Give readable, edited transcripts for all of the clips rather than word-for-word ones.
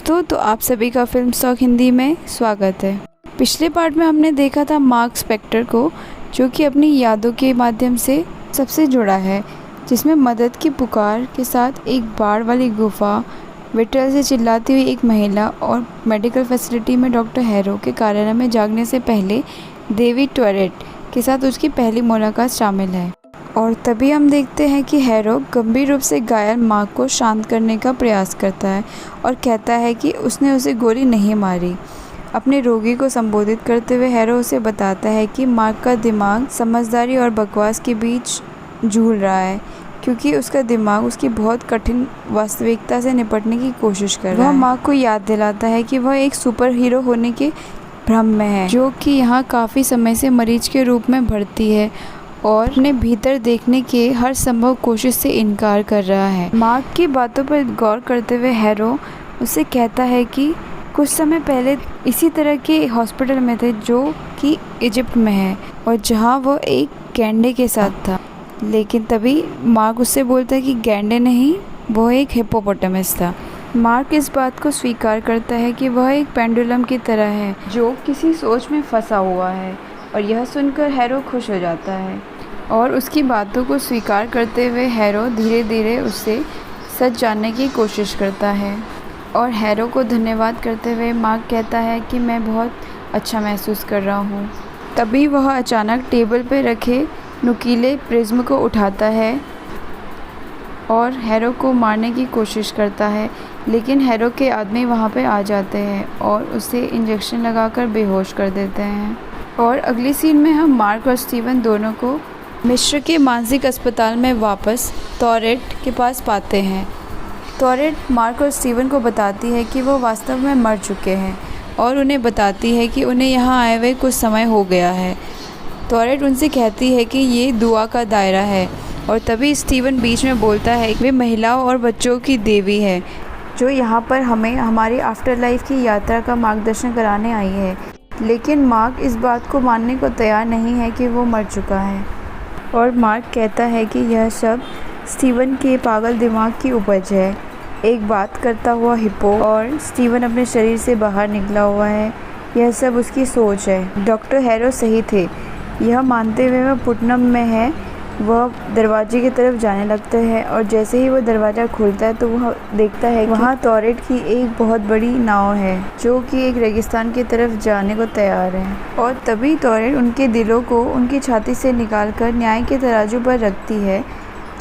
दोस्तों, तो आप सभी का फिल्म स्टॉक हिंदी में स्वागत है। पिछले पार्ट में हमने देखा था मार्क स्पेक्टर को, जो कि अपनी यादों के माध्यम से सबसे जुड़ा है, जिसमें मदद की पुकार के साथ एक बाढ़ वाली गुफा, विट्रल से चिल्लाती हुई एक महिला और मेडिकल फैसिलिटी में डॉक्टर हैरो के कार्यालय में जागने से पहले डेविड टोरेट के साथ उसकी पहली मुलाकात शामिल है। और तभी हम देखते हैं कि हैरो गंभीर रूप से घायल मार्क को शांत करने का प्रयास करता है और कहता है कि उसने उसे गोली नहीं मारी। अपने रोगी को संबोधित करते हुए हैरो उसे बताता है कि मार्क का दिमाग समझदारी और बकवास के बीच झूल रहा है, क्योंकि उसका दिमाग उसकी बहुत कठिन वास्तविकता से निपटने की कोशिश कर रहा है। वह मार्क को याद दिलाता है कि वह एक सुपर हीरो होने के भ्रम में है, जो कि यहाँ काफ़ी समय से मरीज के रूप में भर्ती है और अपने भीतर देखने के हर संभव कोशिश से इनकार कर रहा है। मार्क की बातों पर गौर करते हुए हैरो उसे कहता है कि कुछ समय पहले इसी तरह के हॉस्पिटल में थे, जो कि इजिप्ट में है और जहां वो एक गैंडे के साथ था। लेकिन तभी मार्क उससे बोलता है कि गैंडे नहीं, वो एक हिप्पोपोटामस था। मार्क इस बात को स्वीकार करता है कि वह एक पेंडुलम की तरह है, जो किसी सोच में फंसा हुआ है, और यह सुनकर हैरो खुश हो जाता है और उसकी बातों को स्वीकार करते हुए हैरो धीरे धीरे उससे सच जानने की कोशिश करता है। और हैरो को धन्यवाद करते हुए मार्क कहता है कि मैं बहुत अच्छा महसूस कर रहा हूँ। तभी वह अचानक टेबल पर रखे नुकीले प्रिज्म को उठाता है और हैरो को मारने की कोशिश करता है, लेकिन हैरो के आदमी वहाँ पे आ जाते हैं और उसे इंजेक्शन लगाकर बेहोश कर देते हैं। और अगली सीन में हम मार्क और स्टीवन दोनों को मिस्र के मानसिक अस्पताल में वापस टोरेट के पास पाते हैं। टोरेट मार्क और स्टीवन को बताती है कि वो वास्तव में मर चुके हैं और उन्हें बताती है कि उन्हें यहाँ आए हुए कुछ समय हो गया है। टोरेट उनसे कहती है कि ये दुआ का दायरा है, और तभी स्टीवन बीच में बोलता है कि वे महिलाओं और बच्चों की देवी है, जो यहाँ पर हमें हमारी आफ्टर लाइफ की यात्रा का मार्गदर्शन कराने आई है। लेकिन मार्क इस बात को मानने को तैयार नहीं है कि वो मर चुका है, और मार्क कहता है कि यह सब स्टीवन के पागल दिमाग की उपज है। एक बात करता हुआ हिप्पो और स्टीवन अपने शरीर से बाहर निकला हुआ है, यह सब उसकी सोच है। डॉक्टर हैरो सही थे, यह मानते हुए वह पुटनम में है। वह दरवाजे की तरफ जाने लगता है और जैसे ही वह दरवाज़ा खुलता है तो वह देखता है कि वहाँ टोरेट की एक बहुत बड़ी नाव है, जो कि एक रेगिस्तान की तरफ जाने को तैयार है। और तभी टोरेट उनके दिलों को उनकी छाती से निकालकर न्याय के तराजू पर रखती है,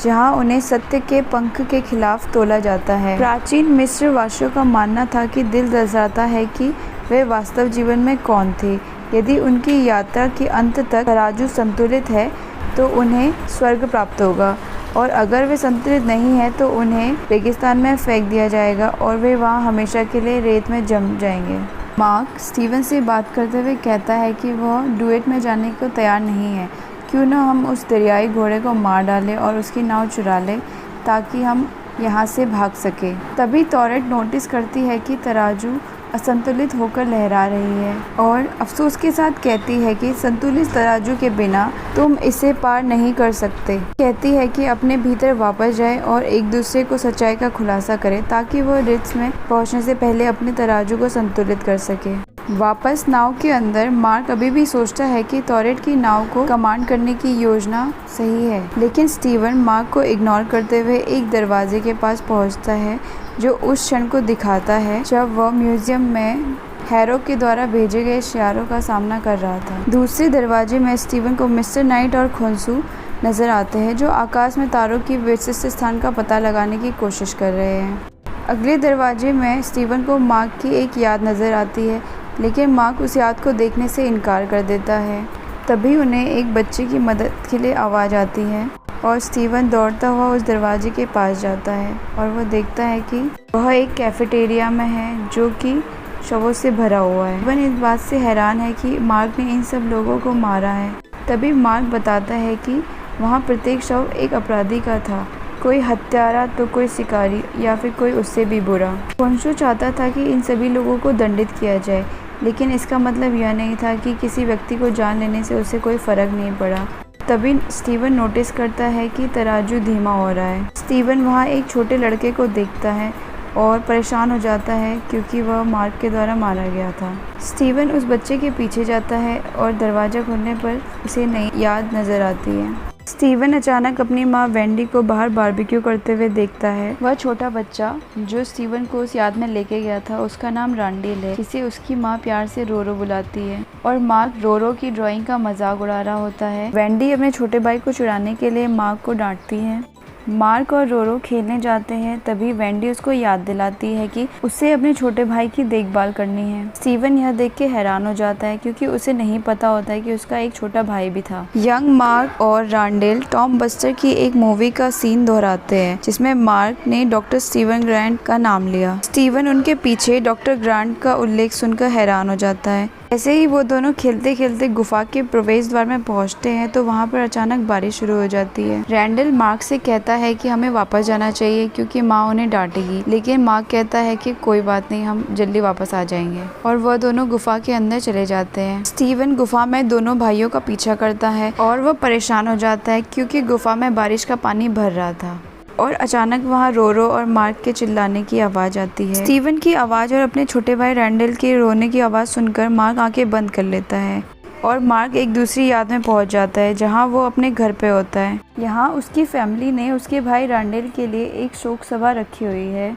जहाँ उन्हें सत्य के पंख के खिलाफ तोला जाता है। प्राचीन मिस्र वासियों का मानना था कि दिल दर्शाता है कि वे वास्तव जीवन में कौन थे। यदि उनकी यात्रा के अंत तक तराजू संतुलित है तो उन्हें स्वर्ग प्राप्त होगा, और अगर वे संतुलित नहीं है तो उन्हें रेगिस्तान में फेंक दिया जाएगा और वे वहाँ हमेशा के लिए रेत में जम जाएंगे। मार्क स्टीवन से बात करते हुए कहता है कि वह डुएट में जाने को तैयार नहीं है। क्यों न हम उस दरियाई घोड़े को मार डालें और उसकी नाव चुरा लें, ताकि हम यहाँ से भाग सके। तभी टोरेट नोटिस करती है कि तराजू असंतुलित होकर लहरा रही है और अफसोस के साथ कहती है कि संतुलित तराजू के बिना तुम इसे पार नहीं कर सकते। कहती है कि अपने भीतर वापस जाए और एक दूसरे को सच्चाई का खुलासा करें, ताकि वो रिट्स में पहुंचने से पहले अपने तराजू को संतुलित कर सके। वापस नाव के अंदर मार्क अभी भी सोचता है कि टोरेट की नाव को कमांड करने की योजना सही है, लेकिन स्टीवन मार्क को इग्नोर करते हुए एक दरवाजे के पास पहुंचता है, जो उस क्षण को दिखाता है जब वह म्यूजियम में हैरो के द्वारा भेजे गए इशारों का सामना कर रहा था। दूसरे दरवाजे में स्टीवन को मिस्टर नाइट और खोंसू नजर आते हैं, जो आकाश में तारों की विशिष्ट स्थान का पता लगाने की कोशिश कर रहे हैं। अगले दरवाजे में स्टीवन को मार्क की एक याद नजर आती है, लेकिन मार्क उस याद को देखने से इनकार कर देता है। तभी उन्हें एक बच्चे की मदद के लिए आवाज़ आती है और स्टीवन दौड़ता हुआ उस दरवाजे के पास जाता है और वह देखता है कि वह एक कैफेटेरिया में है, जो कि शवों से भरा हुआ है। स्टीवन इस बात से हैरान है कि मार्क ने इन सब लोगों को मारा है। तभी मार्क बताता है कि वहाँ प्रत्येक शव एक अपराधी का था, कोई हत्यारा तो कोई शिकारी या फिर कोई उससे भी बुरा। खोंसू चाहता था कि इन सभी लोगों को दंडित किया जाए, लेकिन इसका मतलब यह नहीं था कि किसी व्यक्ति को जान लेने से उसे कोई फर्क नहीं पड़ा। तभी स्टीवन नोटिस करता है कि तराजू धीमा हो रहा है। स्टीवन वहाँ एक छोटे लड़के को देखता है और परेशान हो जाता है क्योंकि वह मार्क के द्वारा मारा गया था। स्टीवन उस बच्चे के पीछे जाता है और दरवाज़ा खोलने पर उसे नई याद नज़र आती है। स्टीवन अचानक अपनी माँ वेंडी को बाहर बारबेक्यू करते हुए देखता है। वह छोटा बच्चा जो स्टीवन को उस याद में लेके गया था, उसका नाम रांडेल है, जिसे उसकी माँ प्यार से रोरो बुलाती है। और मार्क रोरो की ड्राइंग का मजाक उड़ा रहा होता है। वेंडी अपने छोटे भाई को चुराने के लिए मार्क को डांटती है। मार्क और रोरो खेलने जाते हैं, तभी वेंडी उसको याद दिलाती है कि उसे अपने छोटे भाई की देखभाल करनी है। स्टीवन यह देख के हैरान हो जाता है क्योंकि उसे नहीं पता होता है कि उसका एक छोटा भाई भी था। यंग मार्क और रांडेल टॉम बस्टर की एक मूवी का सीन दोहराते हैं जिसमें मार्क ने डॉक्टर स्टीवन ग्रांट का नाम लिया। स्टीवन उनके पीछे डॉक्टर ग्रांट का उल्लेख सुनकर हैरान हो जाता है। ऐसे ही वो दोनों खेलते खेलते गुफा के प्रवेश द्वार में पहुंचते हैं तो वहां पर अचानक बारिश शुरू हो जाती है। रैंडल मार्क से कहता है कि हमें वापस जाना चाहिए क्योंकि माँ उन्हें डांटेगी, लेकिन मार्क कहता है कि कोई बात नहीं, हम जल्दी वापस आ जाएंगे। और वह दोनों गुफा के अंदर चले जाते हैं। स्टीवन गुफा में दोनों भाइयों का पीछा करता है और वह परेशान हो जाता है क्योंकि गुफा में बारिश का पानी भर रहा था। और अचानक वहाँ रोरो और मार्क के चिल्लाने की आवाज़ आती है। स्टीवन की आवाज़ और अपने छोटे भाई रैंडल के रोने की आवाज़ सुनकर मार्क आंखें बंद कर लेता है और मार्क एक दूसरी याद में पहुंच जाता है जहां वो अपने घर पे होता है। यहाँ उसकी फैमिली ने उसके भाई रैंडल के लिए एक शोक सभा रखी हुई है।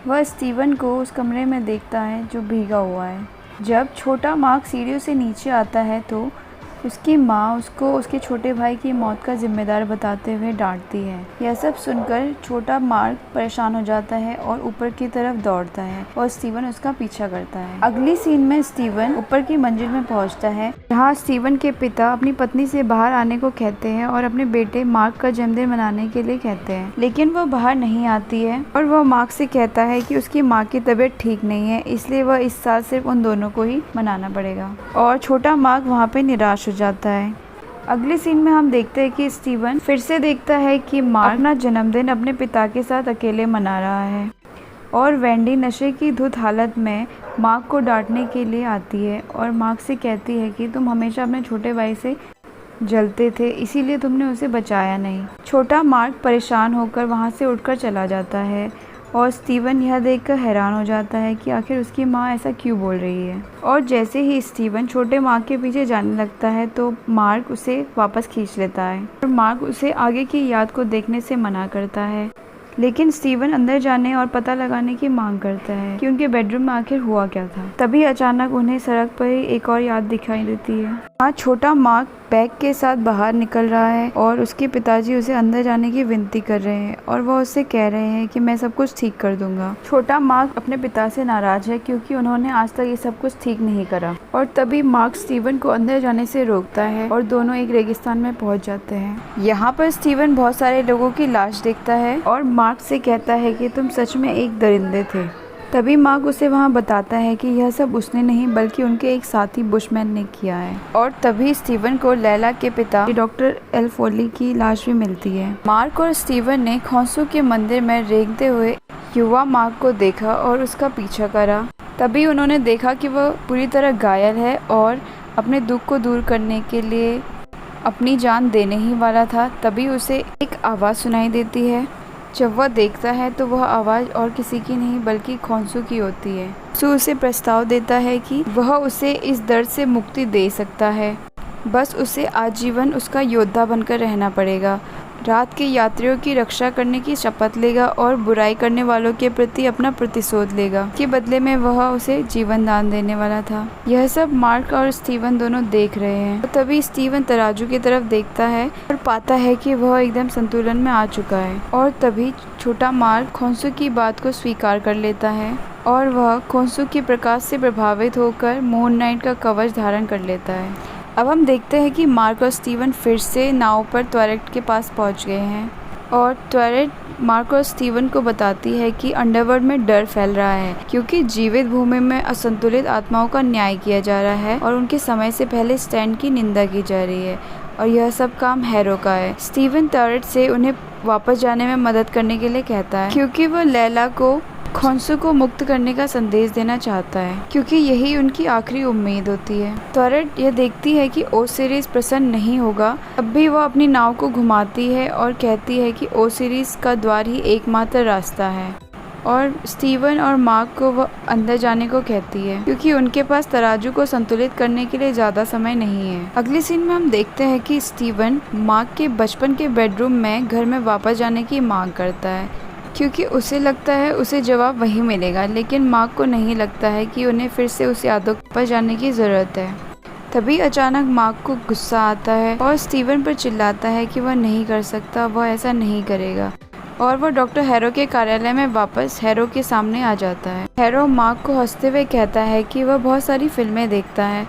वह स्टीवन को उस कमरे में देखता है जो भीगा हुआ है। जब छोटा मार्क सीढ़ियों से नीचे आता है तो उसकी माँ उसको उसके छोटे भाई की मौत का जिम्मेदार बताते हुए डांटती है। यह सब सुनकर छोटा मार्क परेशान हो जाता है और ऊपर की तरफ दौड़ता है और स्टीवन उसका पीछा करता है। अगली सीन में स्टीवन ऊपर की मंजिल में पहुंचता है जहां स्टीवन के पिता अपनी पत्नी से बाहर आने को कहते हैं और अपने बेटे मार्क का जन्मदिन मनाने के लिए कहते हैं, लेकिन वह बाहर नहीं आती है और वह मार्क से कहता है कि उसकी माँ की तबीयत ठीक नहीं है, इसलिए वह इस साल सिर्फ उन दोनों को ही मनाना पड़ेगा। और छोटा मार्क वहाँ पे निराश हो जाता है। अगले सीन में हम देखते हैं कि स्टीवन फिर से देखता है कि मार्क अपना जन्मदिन अपने पिता के साथ अकेले मना रहा है और वेंडी नशे की धुत हालत में मार्क को डांटने के लिए आती है और मार्क से कहती है कि तुम हमेशा अपने छोटे भाई से जलते थे, इसीलिए तुमने उसे बचाया नहीं। छोटा मार्क परेशान होकर वहाँ से उठकर चला जाता है और स्टीवन यह देखकर हैरान हो जाता है कि आखिर उसकी माँ ऐसा क्यों बोल रही है। और जैसे ही स्टीवन छोटे मार्क के पीछे जाने लगता है तो मार्क उसे वापस खींच लेता है और मार्क उसे आगे की याद को देखने से मना करता है, लेकिन स्टीवन अंदर जाने और पता लगाने की मांग करता है कि उनके बेडरूम में आखिर हुआ क्या था। तभी अचानक उन्हें सड़क पर एक और याद दिखाई देती है। वहाँ छोटा मार्क बैग के साथ बाहर निकल रहा है और उसके पिताजी उसे अंदर जाने की विनती कर रहे हैं और वह उससे कह रहे हैं कि मैं सब कुछ ठीक कर दूंगा। छोटा मार्क अपने पिता से नाराज है क्योंकि उन्होंने आज तक ये सब कुछ ठीक नहीं करा। और तभी मार्क स्टीवन को अंदर जाने से रोकता है और दोनों एक रेगिस्तान में पहुंच जाते हैं। यहाँ पर स्टीवन बहुत सारे लोगों की लाश देखता है और मार्क से कहता है कि तुम सच में एक दरिंदे थे। तभी मार्क उसे वहाँ बताता है कि यह सब उसने नहीं बल्कि उनके एक साथी बुशमैन ने किया है। और तभी स्टीवन को लैला के पिता डॉक्टर एल फोली की लाश भी मिलती है। मार्क और स्टीवन ने खोंसू के मंदिर में रेंगते हुए युवा मार्क को देखा और उसका पीछा करा। तभी उन्होंने देखा कि वह पूरी तरह घायल है और अपने दुख को दूर करने के लिए अपनी जान देने ही वाला था। तभी उसे एक आवाज़ सुनाई देती है। जब वह देखता है तो वह आवाज़ और किसी की नहीं बल्कि खोंसू की होती है। खोंसू उसे प्रस्ताव देता है कि वह उसे इस दर्द से मुक्ति दे सकता है, बस उसे आजीवन उसका योद्धा बनकर रहना पड़ेगा, रात के यात्रियों की रक्षा करने की शपथ लेगा और बुराई करने वालों के प्रति अपना प्रतिशोध लेगा। के बदले में वह उसे जीवन दान देने वाला था। यह सब मार्क और स्टीवन दोनों देख रहे हैं। तो तभी स्टीवन तराजू की तरफ देखता है और पाता है कि वह एकदम संतुलन में आ चुका है। और तभी छोटा मार्क खोंसू की बात को स्वीकार कर लेता है और वह खोंसू के प्रकाश से प्रभावित होकर मून नाइट का कवच धारण कर लेता है। अब हम देखते हैं कि मार्क और स्टीवन फिर से नाव पर ट्वायलेट के पास पहुंच गए हैं और ट्वायलेट मार्क और स्टीवन को बताती है कि अंडरवर्ल्ड में डर फैल रहा है क्योंकि जीवित भूमि में असंतुलित आत्माओं का न्याय किया जा रहा है और उनके समय से पहले स्टैंड की निंदा की जा रही है और यह सब काम हैरो का है। स्टीवन टॉरेट से उन्हें वापस जाने में मदद करने के लिए कहता है क्योंकि वह लैला को खोंसू को मुक्त करने का संदेश देना चाहता है क्योंकि यही उनकी आखिरी उम्मीद होती है। टॉरेट यह देखती है कि ओसिरिस प्रसन्न नहीं होगा, तब भी वह अपनी नाव को घुमाती है और कहती है कि ओसिरिस का द्वार ही एकमात्र रास्ता है और स्टीवन और मार्क को वह अंदर जाने को कहती है क्योंकि उनके पास तराजू को संतुलित करने के लिए ज़्यादा समय नहीं है। अगली सीन में हम देखते हैं कि स्टीवन मार्क के बचपन के बेडरूम में घर में वापस जाने की मांग करता है क्योंकि उसे लगता है उसे जवाब वहीं मिलेगा, लेकिन मार्क को नहीं लगता है कि उन्हें फिर से उस यादों पर जाने की ज़रूरत है। तभी अचानक मार्क को गुस्सा आता है और स्टीवन पर चिल्लाता है कि वह नहीं कर सकता, वह ऐसा नहीं करेगा, और वह डॉक्टर हैरो के कार्यालय में वापस हैरो के सामने आ जाता है। हैरो मार्क को हंसते हुए कहता है कि वह बहुत सारी फिल्में देखता है,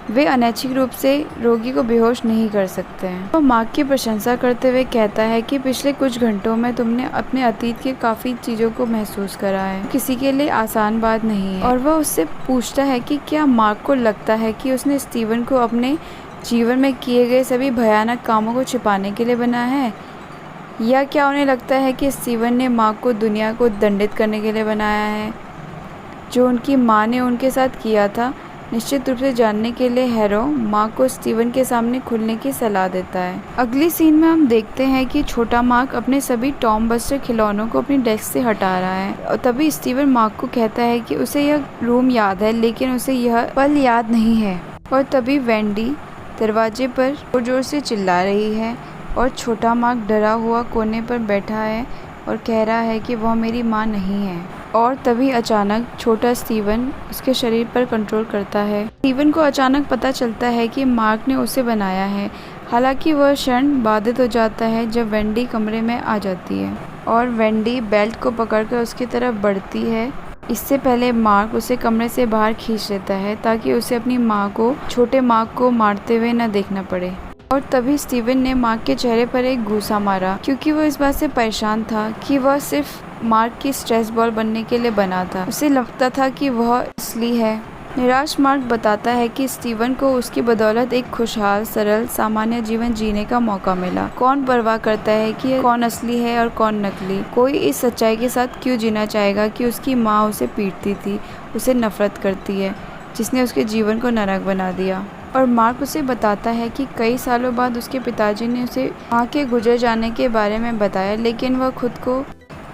वे अनैच्छिक रूप से रोगी को बेहोश नहीं कर सकते हैं। वो मार्क की प्रशंसा करते हुए कहता है कि पिछले कुछ घंटों में तुमने अपने अतीत के काफ़ी चीज़ों को महसूस करा है, किसी के लिए आसान बात नहीं है। और वह उससे पूछता है कि क्या मार्क को लगता है कि उसने स्टीवन को अपने जीवन में किए गए सभी भयानक कामों को छिपाने के लिए बनाया है, या क्या उन्हें लगता है कि स्टीवन ने मार्क को दुनिया को दंडित करने के लिए बनाया है, जो उनकी माँ ने उनके साथ किया था। निश्चित रूप से जानने के लिए हैरो मार्क को स्टीवन के सामने खुलने की सलाह देता है। अगली सीन में हम देखते हैं कि छोटा मार्क अपने सभी टॉम बस्टर खिलौनों को अपनी डेस्क से हटा रहा है और तभी स्टीवन मार्क को कहता है कि उसे यह रूम याद है, लेकिन उसे यह पल याद नहीं है। और तभी वेंडी दरवाजे पर जोर जोर से चिल्ला रही है और छोटा मार्क डरा हुआ कोने पर बैठा है और कह रहा है कि वह मेरी माँ नहीं है। और तभी अचानक छोटा स्टीवन उसके शरीर पर कंट्रोल करता है। स्टीवन को अचानक पता चलता है कि मार्क ने उसे बनाया है। हालांकि वह क्षण बाधित हो जाता है जब वेंडी कमरे में आ जाती है और वेंडी बेल्ट को पकड़कर उसकी तरफ बढ़ती है। इससे पहले मार्क उसे कमरे से बाहर खींच लेता है ताकि उसे अपनी माँ को छोटे मार्क को मारते हुए न देखना पड़े। और तभी स्टीवन ने मार्क के चेहरे पर एक घूंसा मारा क्योंकि वह इस बात से परेशान था कि वह सिर्फ मार्क की स्ट्रेस बॉल बनने के लिए बना था। उसे लगता था कि वह असली है। निराश मार्क बताता है कि स्टीवन को उसकी बदौलत एक खुशहाल, सरल, सामान्य जीवन जीने का मौका मिला। कौन परवाह करता है कि कौन असली है और कौन नकली? कोई इस सच्चाई के साथ क्यों जीना चाहेगा कि उसकी माँ उसे पीटती थी, उसे नफरत करती है, जिसने उसके जीवन को नरक बना दिया। और मार्क उसे बताता है कि कई सालों बाद उसके पिताजी ने उसे माँ के गुजर जाने के बारे में बताया, लेकिन वह खुद को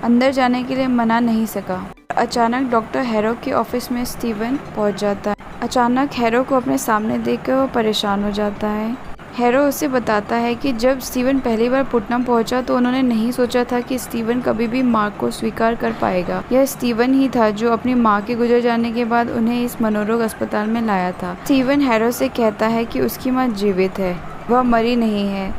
अंदर जाने के लिए मना नहीं सका। अचानक डॉक्टर हैरो के ऑफिस में स्टीवन पहुंच जाता है। अचानक हैरो को अपने सामने देखकर वह परेशान हो जाता है। हैरो उसे बताता है कि जब स्टीवन पहली बार पुटनम पहुंचा तो उन्होंने नहीं सोचा था कि स्टीवन कभी भी मार्क को स्वीकार कर पाएगा। यह स्टीवन ही था जो अपनी माँ के गुजर जाने के बाद उन्हें इस मनोरोग अस्पताल में लाया था। स्टीवन हैरो से कहता है कि उसकी माँ जीवित है, वह मरी नहीं है।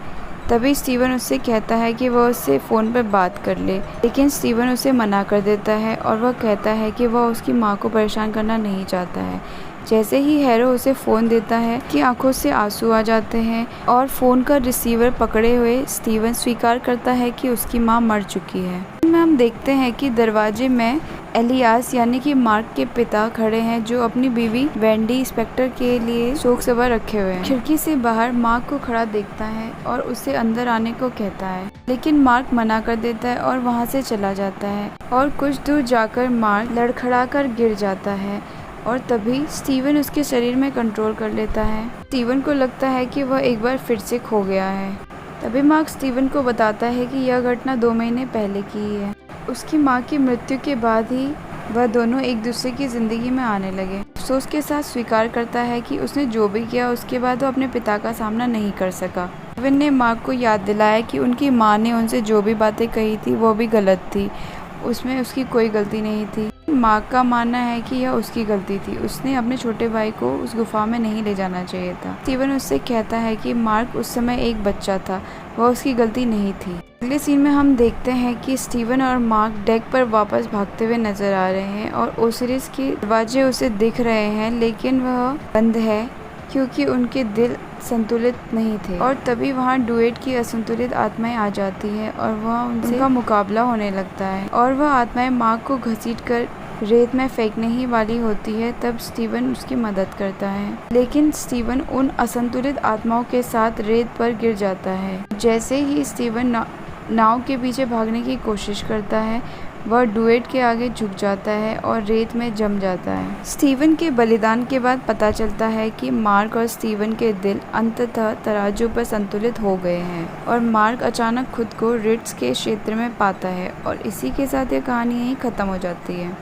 तभी स्टीवन उससे कहता है कि वह उससे फ़ोन पर बात कर ले, लेकिन स्टीवन उसे मना कर देता है और वह कहता है कि वह उसकी माँ को परेशान करना नहीं चाहता है। जैसे ही हैरो उसे फ़ोन देता है कि आंखों से आंसू आ जाते हैं और फ़ोन का रिसीवर पकड़े हुए स्टीवन स्वीकार करता है कि उसकी माँ मर चुकी है। हम देखते हैं कि दरवाजे में एलियास यानी कि मार्क के पिता खड़े हैं, जो अपनी बीवी वेंडी स्पेक्टर के लिए शोक सभा रखे हुए हैं। खिड़की से बाहर मार्क को खड़ा देखता है और उसे अंदर आने को कहता है, लेकिन मार्क मना कर देता है और वहां से चला जाता है। और कुछ दूर जाकर मार्क लड़खड़ाकर गिर जाता है और तभी स्टीवन उसके शरीर में कंट्रोल कर लेता है। स्टीवन को लगता है कि वह एक बार फिर से खो गया है। तभी मार्क स्टीवन को बताता है कि यह घटना 2 महीने पहले की ही है। उसकी माँ की मृत्यु के बाद ही वह दोनों एक दूसरे की ज़िंदगी में आने लगे। अफसोस के साथ स्वीकार करता है कि उसने जो भी किया उसके बाद वो अपने पिता का सामना नहीं कर सका। स्टीवन ने मार्क को याद दिलाया कि उनकी माँ ने उनसे जो भी बातें कही थी वो भी गलत थी, उसमें उसकी कोई गलती नहीं थी। मार्क का मानना है कि यह उसकी गलती थी, उसने अपने छोटे भाई को उस गुफा में नहीं ले जाना चाहिए था। स्टीवन उससे कहता है कि मार्क उस समय एक बच्चा था, वह उसकी गलती नहीं थी। अगले सीन में हम देखते हैं कि स्टीवन और मार्क डेक पर वापस भागते हुए नजर आ रहे हैं और ओसिरिस के दरवाजे उसे दिख रहे हैं, लेकिन वह बंद है क्योंकि उनके दिल संतुलित नहीं थे। और तभी वहाँ डुएट की असंतुलित आत्माएं आ जाती है और वह उनका मुकाबला होने लगता है और वह आत्माएं मार्क को घसीटकर रेत में फेंकने ही वाली होती है। तब स्टीवन उसकी मदद करता है, लेकिन स्टीवन उन असंतुलित आत्माओं के साथ रेत पर गिर जाता है। जैसे ही स्टीवन नाव के पीछे भागने की कोशिश करता है, वह डुएट के आगे झुक जाता है और रेत में जम जाता है। स्टीवन के बलिदान के बाद पता चलता है कि मार्क और स्टीवन के दिल अंततः तराजू पर संतुलित हो गए हैं और मार्क अचानक खुद को रिट्स के क्षेत्र में पाता है और इसी के साथ ये कहानी यहीं ख़त्म हो जाती है।